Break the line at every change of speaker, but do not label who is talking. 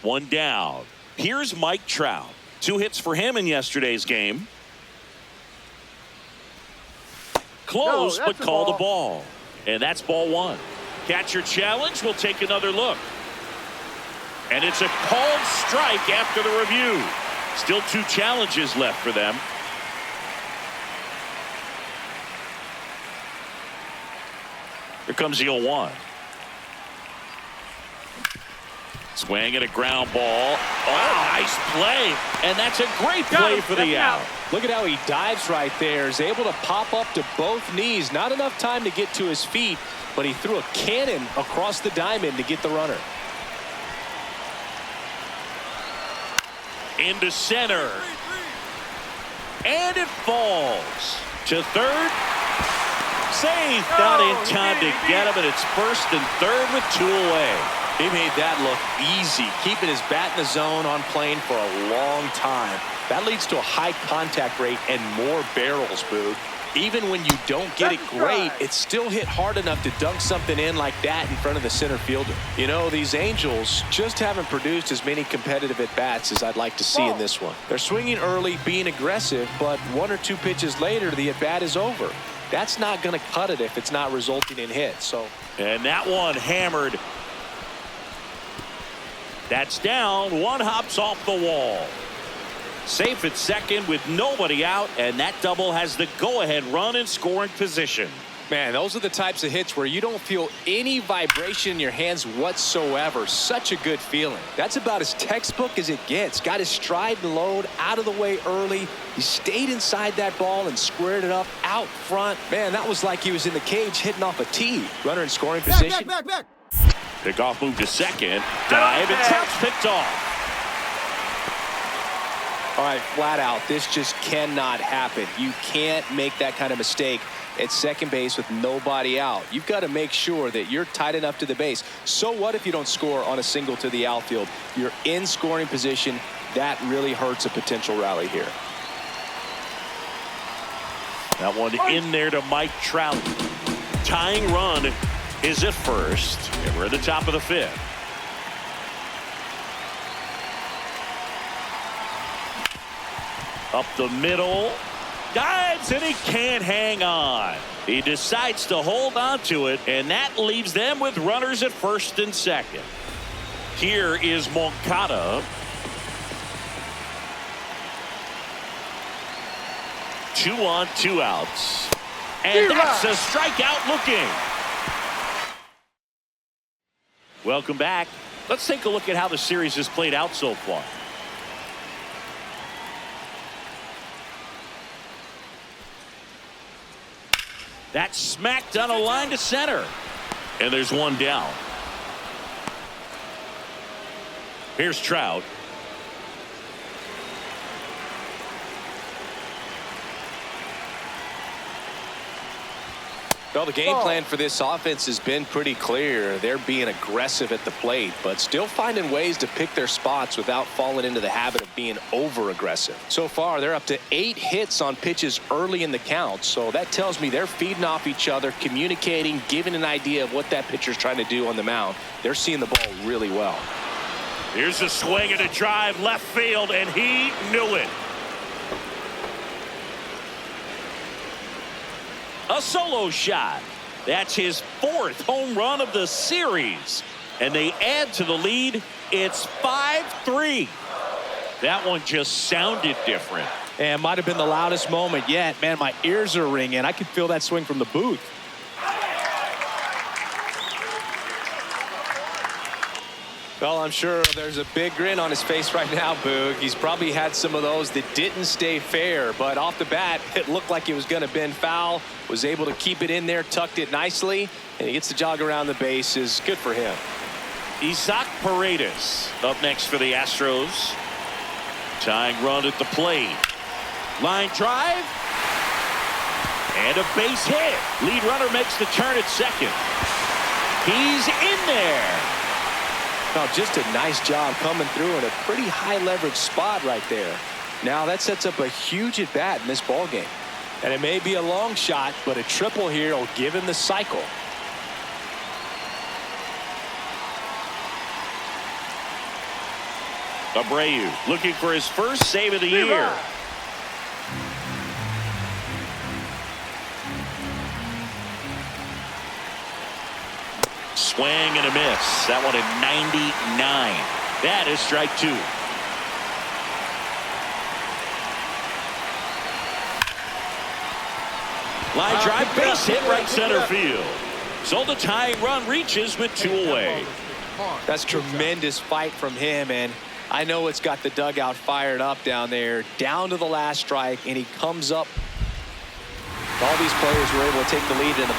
One down. Here's Mike Trout. 2 hits for him in yesterday's game. Close, but call the ball. And that's ball 1. Catcher challenge. We'll take another look. And it's a called strike after the review. Still 2 challenges left for them. Here comes the 0-1. Swing and a ground ball. Oh, nice play. And that's a great play for the out.
Look at how he dives right there. Is able to pop up to both knees. Not enough time to get to his feet, but he threw a cannon across the diamond to get the runner.
Into center. And it falls to third. Safe. Not in time to get him, and it's first and third with 2 away.
He made that look easy, keeping his bat in the zone on plane for a long time. That leads to a high contact rate and more barrels, Boog. Even when you don't get it great, it's still hit hard enough to dunk something in like that in front of the center fielder. You know, these Angels just haven't produced as many competitive at-bats as I'd like to see in this one. They're swinging early, being aggressive, but 1 or 2 pitches later, the at-bat is over. That's not going to cut it if it's not resulting in hits. So,
and that one hammered. That's down. 1 hops off the wall. Safe at second with nobody out, and that double has the go-ahead run in scoring position.
Man, those are the types of hits where you don't feel any vibration in your hands whatsoever. Such a good feeling. That's about as textbook as it gets. Got his stride and load out of the way early. He stayed inside that ball and squared it up out front. Man, that was like he was in the cage hitting off a tee. Runner in scoring position.
Back.
Pickoff move to second. Dive, and Trout's picked off.
All right, flat out, this just cannot happen. You can't make that kind of mistake at second base with nobody out. You've got to make sure that you're tight enough to the base. So what if you don't score on a single to the outfield? You're in scoring position. That really hurts a potential rally here.
That one in there to Mike Trout. Tying run is at first, and we're at the top of the 5th. Up the middle. Dives, and he can't hang on. He decides to hold on to it, and that leaves them with runners at first and second. Here is Moncada. 2 on, 2 outs. And that's a strikeout looking. Welcome back. Let's take a look at how the series has played out so far. That's smacked on a line to center. And there's 1 down. Here's Trout.
Well, the game plan for this offense has been pretty clear. They're being aggressive at the plate, but still finding ways to pick their spots without falling into the habit of being over-aggressive. So far, they're up to 8 hits on pitches early in the count, so that tells me they're feeding off each other, communicating, giving an idea of what that pitcher's trying to do on the mound. They're seeing the ball really well.
Here's a swing and a drive left field, and he knew it. A solo shot. That's his 4th home run of the series. And they add to the lead. It's 5-3. That one just sounded different.
And might have been the loudest moment yet. Man, my ears are ringing. I could feel that swing from the booth. Well, I'm sure there's a big grin on his face right now, Boog. He's probably had some of those that didn't stay fair, but off the bat, it looked like it was going to bend foul. Was able to keep it in there, tucked it nicely, and he gets to jog around the bases. Good for him.
Isaac Paredes up next for the Astros. Tying run at the plate. Line drive. And a base hit. Lead runner makes the turn at second. He's in there.
Well, just a nice job coming through in a pretty high leverage spot right there. Now that sets up a huge at bat in this ball game. And it may be a long shot, but a triple here will give him the cycle.
Abreu looking for his first save of the year. Swing and a miss. That one at 99. That is strike 2. Line drive, base hit, right center field. So the tying run reaches with 2 away.
That's tremendous fight from him, and I know it's got the dugout fired up down there, down to the last strike, and he comes up. All these players were able to take the lead in the